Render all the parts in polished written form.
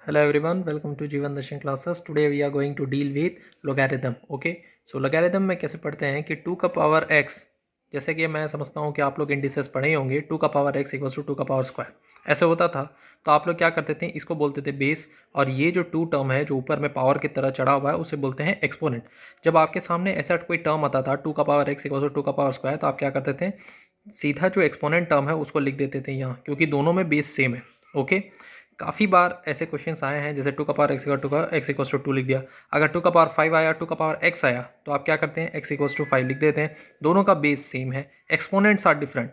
Hello everyone, welcome to Jeevan Darshan classes. Today we are going to deal with logarithm. Okay, so logarithm में कैसे पढ़ते हैं कि 2 का पावर x, जैसे कि मैं समझता हूँ कि आप लोग इंडिसेस पढ़े ही होंगे. 2 का पावर x इक्वल्स टू 2 का पावर स्क्वायर ऐसे होता था. तो आप लोग क्या करते थे, इसको बोलते थे बेस, और ये जो 2 टर्म है जो ऊपर में पावर की तरह चढ़ा हुआ है उसे बोलते हैं एक्सपोनेंट. जब आपके सामने ऐसा कोई टर्म आता था 2 का पावर x इक्वल्स टू 2 का पावर स्क्वायर, तो आप क्या करते थे, सीधा जो एक्सपोनेंट टर्म है उसको लिख देते थे यहाँ, क्योंकि दोनों में बेस सेम है. ओके, काफ़ी बार ऐसे क्वेश्चंस आए हैं, जैसे 2 का पावर एक्स टू का एक्स इक्वल्स टू 2 लिख दिया. अगर 2 का पावर 5 आया, 2 का पावर एक्स आया, तो आप क्या करते हैं, एक्स इक्वल्स टू 5 लिख देते हैं. दोनों का बेस सेम है, एक्सपोनेंट्स आर डिफरेंट.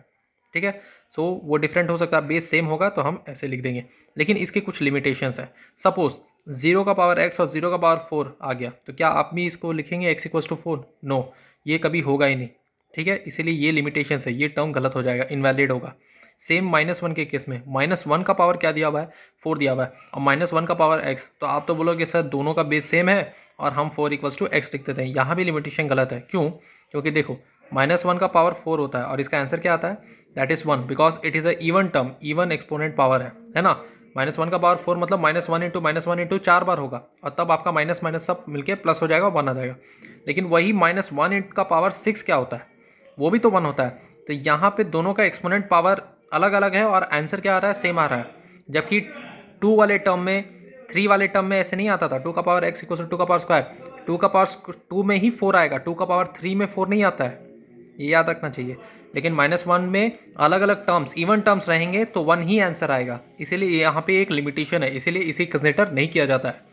ठीक है, सो वो डिफरेंट हो सकता है, बेस सेम होगा तो हम ऐसे लिख देंगे. लेकिन इसके कुछ लिमिटेशंस है. सपोज 0 का पावर एक्स और 0 का पावर 4 आ गया, तो क्या आप भी इसको लिखेंगे एक्स इक्वल्स टू 4? नो, ये कभी होगा ही नहीं. ठीक है, इसीलिए ये लिमिटेशंस है, ये टर्म गलत हो जाएगा, इनवैलिड होगा. सेम -1 के केस में -1 का पावर क्या दिया हुआ है, 4 दिया हुआ है, और -1 का पावर x, तो आप तो बोलोगे सर दोनों का बेस सेम है और हम 4 इक्वल्स टू एक्स लिख देते हैं. यहाँ भी लिमिटेशन गलत है. क्यों? क्योंकि देखो -1 का पावर 4 होता है और इसका आंसर क्या आता है, that is 1, because it is a even term, even exponent power है ना. -1 का पावर 4 मतलब -1 इंटू 4 बार होगा, और तब आपका माइनस माइनस सब मिलके प्लस हो जाएगा, 1 आ जाएगा. लेकिन वही -1 इंटू का पावर 6 क्या होता है, वो भी तो 1 होता है. तो यहाँ पे दोनों का एक्सपोनेंट पावर अलग अलग है और आंसर क्या आ रहा है, सेम आ रहा है. जबकि 2 वाले टर्म में, 3 वाले टर्म में ऐसे नहीं आता था. 2 का पावर एक्स इक्वल टू 2 का पावर स्क्वायर, 2 का पावर 2 में ही 4 आएगा, 2 का पावर 3 में 4 नहीं आता है, ये याद रखना चाहिए. लेकिन -1 में अलग अलग टर्म्स, इवन टर्म्स रहेंगे तो 1 ही आंसर आएगा. इसीलिए यहाँ पे एक लिमिटेशन है, इसीलिए इसे कंसिडर नहीं किया जाता है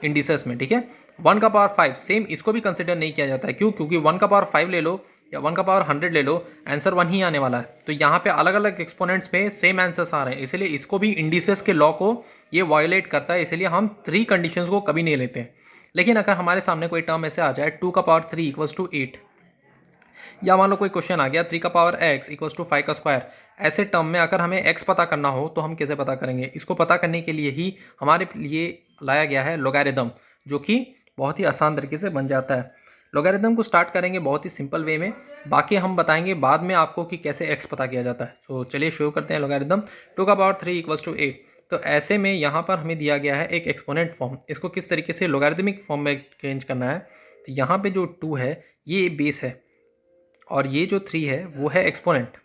इंडिसेस में. ठीक है, 1 का पावर 5 सेम, इसको भी कंसिडर नहीं किया जाता है. क्यों? क्योंकि 1 का पावर 5 ले लो या 1 का पावर 100 ले लो, आंसर 1 ही आने वाला है. तो यहाँ पे अलग अलग एक्सपोनेंट्स पे सेम आंसर्स आ रहे हैं, इसलिए इसको भी इंडिसेस के लॉ को ये वायोलेट करता है. इसलिए हम 3 कंडीशंस को कभी नहीं लेते हैं. लेकिन अगर हमारे सामने कोई टर्म ऐसे आ जाए 2 का पावर 3 इक्वल्स टू 8, या मान लो कोई क्वेश्चन आ गया 3 का पावर x इक्वल्स टू 5 का स्क्वायर, ऐसे टर्म में अगर हमें x पता करना हो तो हम कैसे पता करेंगे? इसको पता करने के लिए ही हमारे लिए लाया गया है लोगैरिथम, जो कि बहुत ही आसान तरीके से बन जाता है. लोगैरिथम को स्टार्ट करेंगे बहुत ही सिंपल वे में, बाकी हम बताएंगे बाद में आपको कि कैसे x पता किया जाता है. तो चलिए शुरू करते हैं लोगैरिथम. 2 का पावर 3 इक्वल्स टू 8, तो ऐसे में यहाँ पर हमें दिया गया है एक एक्सपोनेंट फॉर्म. इसको किस तरीके से लोगैरिथमिक फॉर्म में चेंज करना है, तो यहाँ पे जो 2 है ये बेस है, और ये जो 3 है वो है एक्सपोनेंट.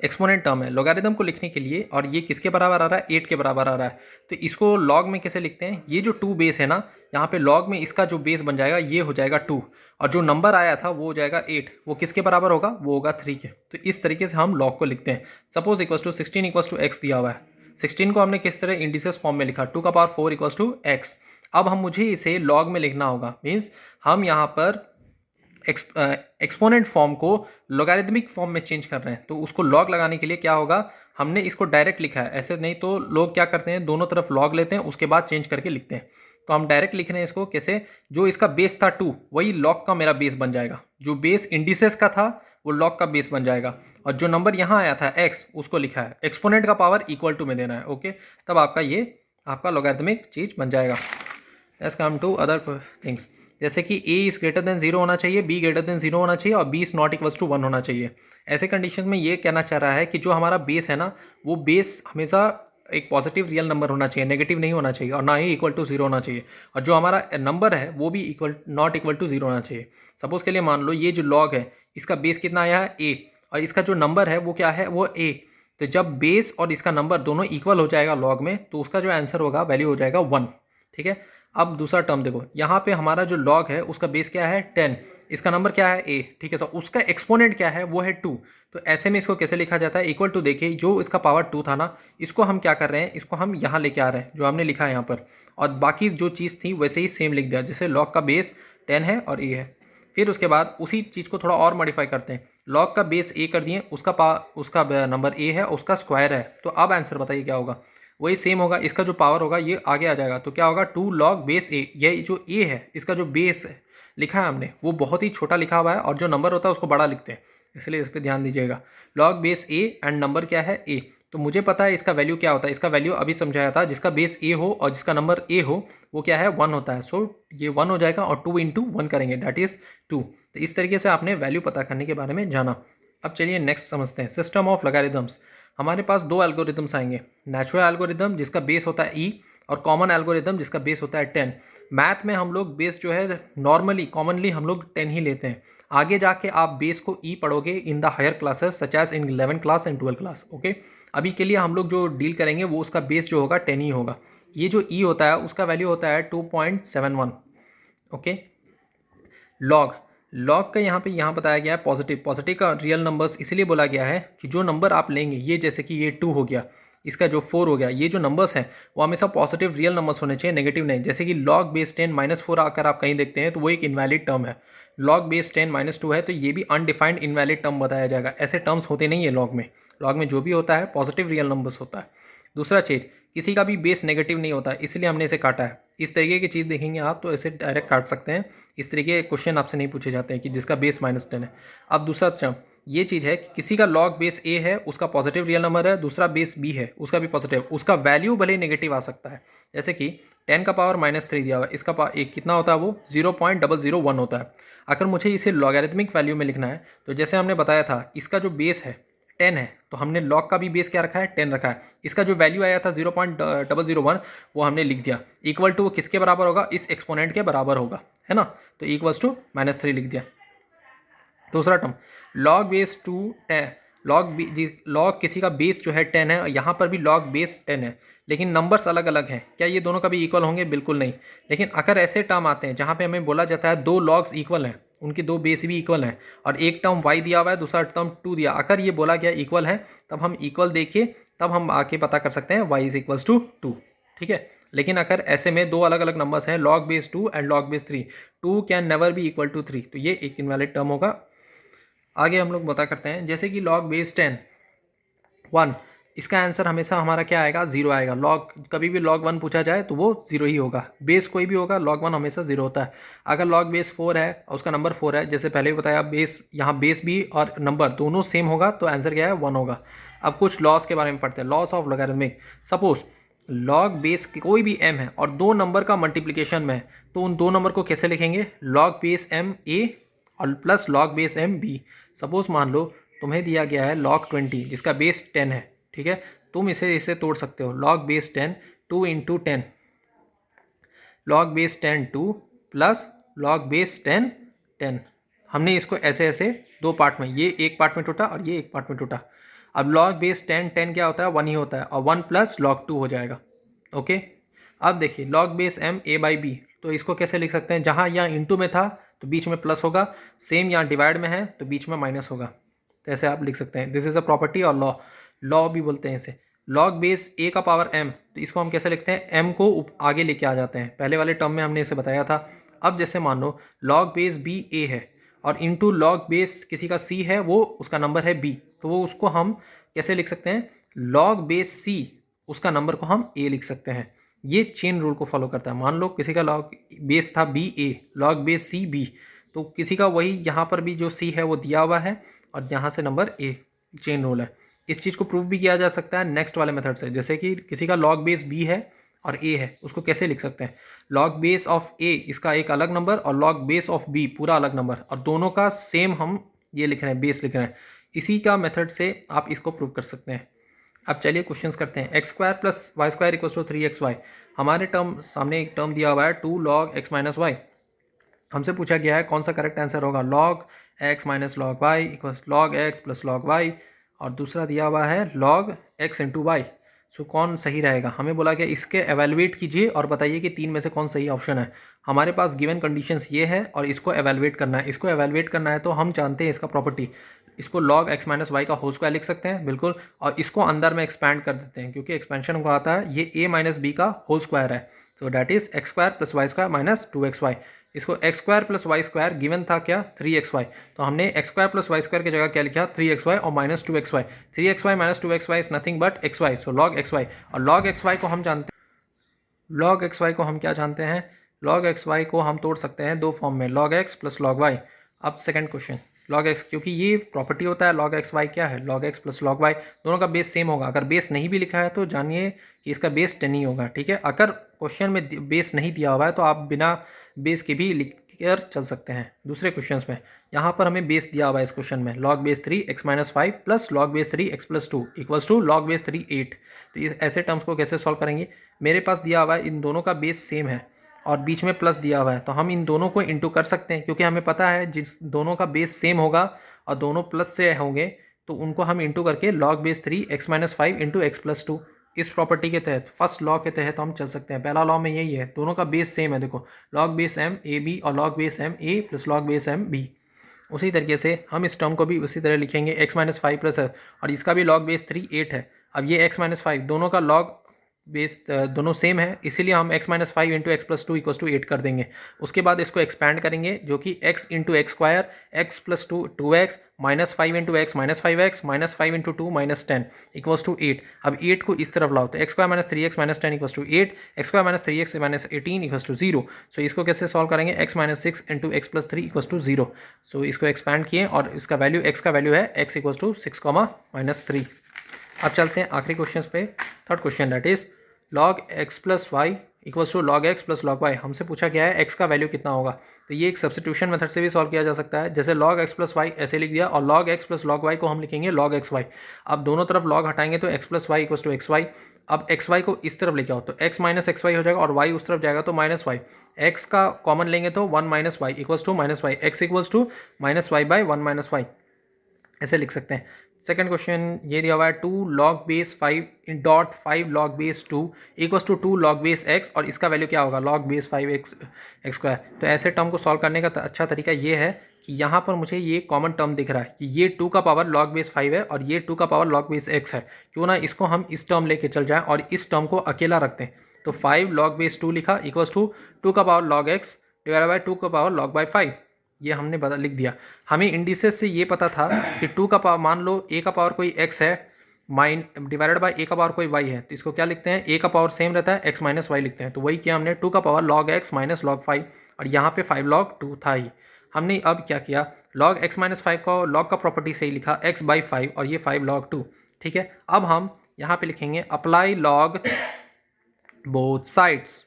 एक्सपोनेंट टर्म है लोगैरिथम को लिखने के लिए, और ये किसके बराबर आ रहा है, 8 के बराबर आ रहा है. तो इसको लॉग में कैसे लिखते हैं, ये जो 2 बेस है ना, यहाँ पे लॉग में इसका जो बेस बन जाएगा ये हो जाएगा 2, और जो नंबर आया था वो हो जाएगा 8, वो किसके बराबर होगा, वो होगा 3 के. तो इस तरीके से हम लॉग को लिखते हैं. Suppose equals to 16 equals to X दिया हुआ है, 16 को हमने किस तरह इंडिसेस फॉर्म में लिखा, 2 का पावर 4 इक्वल्स टू एक्स. अब हम मुझे इसे लॉग में लिखना होगा, मीन्स हम यहाँ पर एक्सपोनेंट फॉर्म को लोगैरिथमिक फॉर्म में चेंज कर रहे हैं. तो उसको लॉग लगाने के लिए क्या होगा, हमने इसको डायरेक्ट लिखा है ऐसे, नहीं तो लोग क्या करते हैं, दोनों तरफ लॉग लेते हैं उसके बाद चेंज करके लिखते हैं. तो हम डायरेक्ट लिख रहे हैं इसको कैसे, जो इसका बेस था 2 वही लॉग का मेरा बेस बन जाएगा, जो बेस इंडिसेस का था वो लॉग का बेस बन जाएगा, और जो नंबर यहाँ आया था x उसको लिखा है, एक्सपोनेंट का पावर इक्वल टू में देना है. ओके, तब आपका ये आपका लोगैरिथमिक चीज बन जाएगा. Let's come to other things, जैसे कि a इज ग्रेटर देन 0 होना चाहिए, b ग्रेटर देन 0 होना चाहिए, और b is not equals to 1 होना चाहिए. ऐसे कंडीशन में ये कहना चाह रहा है कि जो हमारा बेस है ना, वो बेस हमेशा एक पॉजिटिव रियल नंबर होना चाहिए, नेगेटिव नहीं होना चाहिए, और ना ही इक्वल टू 0 होना चाहिए. और जो हमारा नंबर है वो भी नॉट इक्वल टू 0 होना चाहिए. सपोज के लिए मान लो ये जो लॉग है इसका बेस कितना आया है a, और इसका जो नंबर है वो क्या है, वो a. तो जब बेस और इसका नंबर दोनों इक्वल हो जाएगा लॉग में, तो उसका जो आंसर होगा वैल्यू हो जाएगा 1. ठीक है, अब दूसरा टर्म देखो, यहाँ पे हमारा जो लॉग है उसका बेस क्या है 10, इसका नंबर क्या है a. ठीक है सर, उसका एक्सपोनेंट क्या है, वो है 2. तो ऐसे में इसको कैसे लिखा जाता है, इक्वल टू. देखिए जो इसका पावर 2 था ना, इसको हम क्या कर रहे हैं, इसको हम यहाँ लेके आ रहे हैं जो हमने लिखा है यहाँ पर, और बाकी जो चीज़ थी वैसे ही सेम लिख दिया, जैसे लॉग का बेस 10 है और a है. फिर उसके बाद उसी चीज़ को थोड़ा और मॉडिफाई करते हैं, लॉग का बेस a कर दिए, उसका नंबर a है, उसका स्क्वायर है. तो अब आंसर बताइए क्या होगा, वही सेम होगा, इसका जो पावर होगा ये आगे आ जाएगा. तो क्या होगा, 2 लॉग बेस ए. ये जो ए है इसका जो बेस है लिखा है हमने वो बहुत ही छोटा लिखा हुआ है, और जो नंबर होता है उसको बड़ा लिखते हैं, इसलिए इस पर ध्यान दीजिएगा. Log base A and number क्या है ए. तो मुझे पता है इसका वैल्यू क्या होता है, इसका वैल्यू अभी समझाया था, जिसका बेस ए हो और जिसका नंबर ए हो वो क्या है, 1 होता है. सो ये 1 हो जाएगा, और 2 इंटू 1 करेंगे दैट इज 2. तो इस तरीके से आपने वैल्यू पता करने के बारे में जाना. अब चलिए नेक्स्ट समझते हैं, सिस्टम ऑफ लॉगरिथम्स. हमारे पास दो एल्गोरिदम्स आएंगे, नेचुरल एल्गोरिदम जिसका बेस होता है ई और कॉमन एल्गोरिदम जिसका बेस होता है 10। मैथ में हम लोग बेस जो है नॉर्मली कॉमनली हम लोग 10 ही लेते हैं। आगे जाके आप बेस को ई पढ़ोगे in the higher classes such as in 11 class and 12 class. Okay, अभी के लिए हम लोग जो डील करेंगे वो उसका बेस जो होगा 10 ही होगा। ये जो ई होता है उसका वैल्यू होता है 2.71। ओके, लॉग का यहाँ बताया गया है पॉजिटिव। पॉजिटिव का रियल नंबर्स इसलिए बोला गया है कि जो नंबर आप लेंगे, ये जैसे कि ये 2 हो गया, इसका जो 4 हो गया, ये जो नंबर्स हैं वो हमेशा पॉजिटिव रियल नंबर्स होने चाहिए, नेगेटिव नहीं। जैसे कि लॉग बेस 10 -4 आकर आप कहीं देखते हैं तो वो एक इनवैलिड टर्म है। लॉग बेस 10 -2 है तो ये भी अनडिफाइंड इनवैलिड टर्म बताया जाएगा। ऐसे टर्म्स होते नहीं है लॉग में। लॉग में जो भी होता है पॉजिटिव रियल नंबर्स होता है। दूसरा चीज़, किसी का भी बेस नेगेटिव नहीं होता, इसलिए हमने इसे काटा है। इस तरीके की चीज़ देखेंगे आप तो इसे डायरेक्ट काट सकते हैं। इस तरीके के क्वेश्चन आपसे नहीं पूछे जाते हैं कि जिसका बेस -10 है। अब दूसरा टर्म ये चीज़ है कि किसी का लॉग बेस ए है, उसका पॉजिटिव रियल नंबर है, दूसरा बेस बी है, उसका भी पॉजिटिव, उसका वैल्यू भले ही नेगेटिव आ सकता है। जैसे कि 10 का पावर -3 दिया हुआ है, इसका एक कितना होता है, वो 0.001 होता है। अगर मुझे इसे लॉगरिथमिक वैल्यू में लिखना है तो जैसे हमने बताया था, इसका जो बेस है 10 है तो हमने लॉग का भी बेस क्या रखा है, 10 रखा है। इसका जो वैल्यू आया था 0.001 वो हमने लिख दिया। इक्वल टू वो किसके बराबर होगा, इस एक्सपोनेंट के बराबर होगा, है ना। तो इक्वल्स टू -3 लिख दिया। दूसरा टर्म लॉग बेस 2 10, लॉग किसी का बेस जो है 10 है, यहाँ पर भी लॉग बेस 10 है, लेकिन नंबर्स अलग अलग हैं। क्या ये दोनों कभी इक्वल होंगे, बिल्कुल नहीं। लेकिन अगर ऐसे टर्म आते हैं जहाँ पे हमें बोला जाता है दो लॉग्स इक्वल हैं, उनकी दो बेस भी इक्वल हैं, और एक टर्म y दिया हुआ है, दूसरा टर्म 2 दिया, अगर ये बोला गया इक्वल है तब हम इक्वल देखिए, तब हम आके पता कर सकते हैं y इज इक्वल्स टू 2, ठीक है। लेकिन अगर ऐसे में दो अलग अलग नंबर्स हैं, log base 2 and log base 3, 2 can never be equal to 3, तो ये एक इनवैलिड टर्म होगा। आगे हम लोग बता करते हैं, जैसे कि लॉग बेस 10 1, इसका आंसर हमेशा हमारा क्या आएगा, 0 आएगा। लॉग कभी भी लॉग 1 पूछा जाए तो वो 0 ही होगा। बेस कोई भी होगा, लॉग 1 हमेशा 0 होता है। अगर लॉग बेस 4 है और उसका नंबर 4 है, जैसे पहले भी बताया, बेस यहाँ बेस भी और नंबर दोनों सेम होगा तो आंसर क्या है, 1 होगा। अब कुछ लॉस के बारे में पढ़ते हैं, loss of logarithmic. Suppose log base कोई भी m है और दो नंबर का मल्टीप्लिकेशन में है, तो उन दो नंबर को कैसे लिखेंगे, लॉग बेस m a और plus log base m b। Suppose मान लो तुम्हें दिया गया है लॉग 20 जिसका बेस 10 है, ठीक है। तुम इसे तोड़ सकते हो, log base 10 2 into 10, log base 10 2 plus log base 10 10। हमने इसको ऐसे ऐसे दो पार्ट में, ये एक पार्ट में टूटा और ये एक पार्ट में टूटा। अब लॉग बेस 10 10 क्या होता है, 1 ही होता है, और 1 प्लस लॉग 2 हो जाएगा। ओके, अब देखिए log base m a by B, तो इसको कैसे लिख सकते हैं, जहाँ यहाँ इंटू में था तो बीच में प्लस होगा, सेम यहाँ डिवाइड में है तो बीच में माइनस होगा। तो ऐसे आप लिख सकते हैं, दिस इज अ प्रॉपर्टी और लॉ भी बोलते हैं इसे। लॉग बेस a का पावर m, तो इसको हम कैसे लिखते हैं, m को आगे लेके आ जाते हैं, पहले वाले टर्म में हमने इसे बताया था। अब जैसे मान लो लॉग बेस b a है और इंटू लॉग बेस किसी का c है, वो उसका नंबर है b, तो वो उसको हम कैसे लिख सकते हैं, लॉग बेस c, उसका नंबर को हम a लिख सकते हैं। ये चेन रूल को फॉलो करता है। मान लो किसी का लॉग बेस था बी ए, लॉग बेस सी बी, तो किसी का वही यहाँ पर भी जो सी है वो दिया हुआ है और यहाँ से नंबर ए, चेन रूल है। इस चीज़ को प्रूव भी किया जा सकता है नेक्स्ट वाले मेथड से, जैसे कि किसी का लॉग बेस बी है और ए है, उसको कैसे लिख सकते हैं, लॉग बेस ऑफ ए इसका एक अलग नंबर और लॉग बेस ऑफ बी पूरा अलग नंबर, और दोनों का सेम हम ये लिख रहे हैं, बेस लिख रहे हैं। इसी का मेथड से आप इसको प्रूव कर सकते हैं। अब चलिए क्वेश्चंस करते हैं। X square plus Y square equals to 3xy। हमारे टर्म सामने एक टर्म दिया हुआ है 2 log x माइनस वाई। हमसे पूछा गया है कौन सा करेक्ट आंसर होगा, log x minus log Y equals log x plus log Y, और दूसरा दिया हुआ है log x into Y. So कौन सही रहेगा, हमें बोला गया इसके एवेलुएट कीजिए और बताइए कि तीन में से कौन सही ऑप्शन है। हमारे पास गिवन कंडीशंस ये है और इसको एवेलुएट करना है। इसको एवेलुएट करना है तो हम जानते हैं इसका प्रॉपर्टी, इसको log x माइनस वाई का होल स्क्वायर लिख सकते हैं बिल्कुल, और इसको अंदर में एक्सपैंड कर देते हैं क्योंकि एक्सपेंशन को आता है, ये a माइनस बी का होल स्क्वायर है, so that is x square plus Y square minus 2xy। इसको x square plus Y square given था क्या, 3xy, तो हमने x square plus Y square की जगह क्या लिखा, 3xy और minus 2xy। 3xy minus 2xy is nothing but xy, so log xy। और log xy को हम जानते हैं, log xy को हम क्या जानते हैं, log xy को हम तोड़ सकते हैं दो फॉर्म में, log x plus log y। अब सेकंड क्वेश्चन, log x, क्योंकि ये प्रॉपर्टी होता है log xy क्या है, log x plus log y, दोनों का बेस सेम होगा। अगर बेस नहीं भी लिखा है तो जानिए कि इसका बेस 10 ही होगा, ठीक है। अगर क्वेश्चन में बेस नहीं दिया हुआ है तो आप बिना बेस के भी क्लियर चल सकते हैं। दूसरे क्वेश्चन में यहाँ पर हमें बेस दिया हुआ है इस क्वेश्चन में, log base 3 x minus 5 plus log base 3 x plus 2 equals to log base 3 8। तो ये ऐसे टर्म्स को कैसे सॉल्व करेंगे? मेरे पास दिया हुआ है इन दोनों का बेस सेम है और बीच में प्लस दिया हुआ है, तो हम इन दोनों को इंटू कर सकते हैं क्योंकि हमें पता है जिस दोनों का बेस सेम होगा और दोनों प्लस से होंगे तो उनको हम इंटू करके log base 3 x minus 5 into x plus 2, इस प्रॉपर्टी के तहत, फर्स्ट लॉ के तहत हम चल सकते हैं। पहला लॉ में यही है, दोनों का बेस सेम है, देखो log base m a b और log base m a plus log base m b। उसी तरीके से हम इस टर्म को भी उसी तरह लिखेंगे, x माइनस 5 प्लस है और इसका भी log बेस 3 8 है। अब ये x माइनस 5 दोनों का log बेस दोनों सेम है, इसीलिए हम x minus 5 into x plus 2 equals to 8 कर देंगे। उसके बाद इसको एक्सपैंड करेंगे जो कि x into x square x plus 2 minus 5 into x minus 5x minus 5 into 2 minus 10 equals to 8। अब 8 को इस तरफ लाओ तो x square minus 3x minus 10 equals to 8, x square minus 3x minus 18 equals to 0। So इसको कैसे solve करेंगे? x minus 6 into x plus 3 equals to 0। So इसको एक्सपैंड किए और इसका वैल्यू x का वैल्यू है x इक्वस टू 6 माइनस 3। अब चलते हैं आखिरी क्वेश्चन पे, third question that is log x plus y equals to log x plus log y। हमसे पूछा गया है x का वैल्यू कितना होगा, तो ये एक सब्स्टिट्यूशन मेथड से भी सॉल्व किया जा सकता है। जैसे log x प्लस वाई ऐसे लिख दिया और log x plus log y को हम लिखेंगे log xy। अब दोनों तरफ log हटाएंगे तो x plus y equals to xy। अब xy को इस तरफ लेके आओ तो x माइनस xy हो जाएगा और y उस तरफ जाएगा तो माइनस वाई। x का कॉमन लेंगे तो 1 minus y equals to minus y, x equals to minus y by 1 minus y, ऐसे लिख सकते हैं। सेकंड क्वेश्चन ये दिया हुआ है 2 log base 5 in dot 5 log base 2 equals to 2 log base x और इसका वैल्यू क्या होगा? log base 5 x square. तो ऐसे टर्म को सॉल्व करने का अच्छा तरीका ये है कि यहाँ पर मुझे ये कॉमन टर्म दिख रहा है कि ये 2 का पावर log बेस 5 है और ये 2 का पावर log बेस x है। क्यों ना इसको हम इस टर्म लेके चल जाएं और इस टर्म को अकेला रखते हैं। तो 5 log बेस 2 लिखा इक्वल्स टू 2 का power log x divide by 2 का पावर log बाई 5, ये हमने लिख दिया। हमें इंडिसेस से ये पता था कि 2 का पावर, मान लो a का पावर कोई x है माइन डिवाइडेड बाय a का पावर कोई y है, तो इसको क्या लिखते हैं? a का पावर सेम रहता है x माइनस वाई लिखते हैं। तो वही किया हमने, 2 का power log x minus log 5 और यहाँ पे 5 log 2 था ही। हमने अब क्या किया, log x माइनस 5 को log का प्रॉपर्टी से ही लिखा x बाई 5 और ये 5 log 2। ठीक है, अब हम यहाँ पे लिखेंगे अप्लाई log बोथ साइड्स।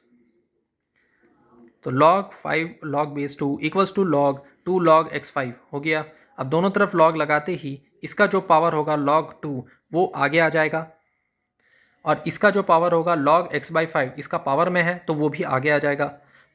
तो log 5 log base 2 equals to log 2 log x5 हो गया। अब दोनों तरफ log लगाते ही इसका जो पावर होगा log 2 वो आगे आ जाएगा और इसका जो पावर होगा log x बाई 5 इसका पावर में है तो वो भी आगे आ जाएगा।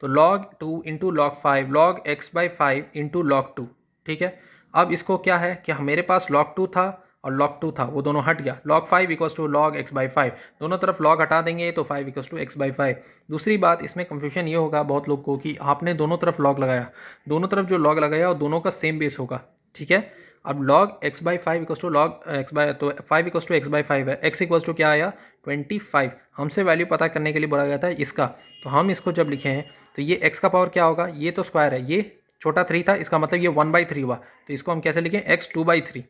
तो log 2 into log 5 log x by 5 into log 2। ठीक है, अब इसको क्या है कि मेरे पास log 2 था और log 2 था, वो दोनों हट गया। log 5 equals to log x by 5, दोनों तरफ log हटा देंगे तो 5 इक्वल्स टू x बाई 5। दूसरी बात, इसमें कंफ्यूजन ये होगा बहुत लोग को कि आपने दोनों तरफ log लगाया, दोनों तरफ जो log लगाया और दोनों का सेम बेस होगा। ठीक है, अब log x by 5 equals to log x by, तो 5 इक्वल्स टू x बाई 5 है, x इक्वल्स टू क्या आया 25। हमसे वैल्यू पता करने के लिए बोला गया था इसका, तो हम इसको जब लिखे हैं तो ये x का पावर क्या होगा, ये तो स्क्वायर है, ये छोटा 3 था, इसका मतलब ये 1/3 हुआ। तो इसको हम कैसे लिखें, x 2/3।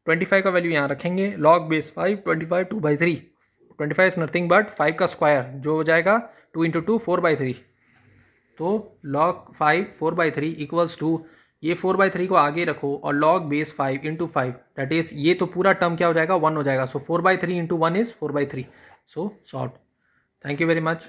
25 का वैल्यू यहाँ रखेंगे, log base 5 25 2/3, 25 is nothing but 5 का स्क्वायर जो हो जाएगा 2 इंटू 2 4/3। तो log 5 4/3 इक्वल्स टू, ये 4/3 को आगे रखो और log base 5 into 5 that is, ये तो पूरा टर्म क्या हो जाएगा 1 हो जाएगा। सो 4/3 into 1 is 4/3। So solve. Thank you very much.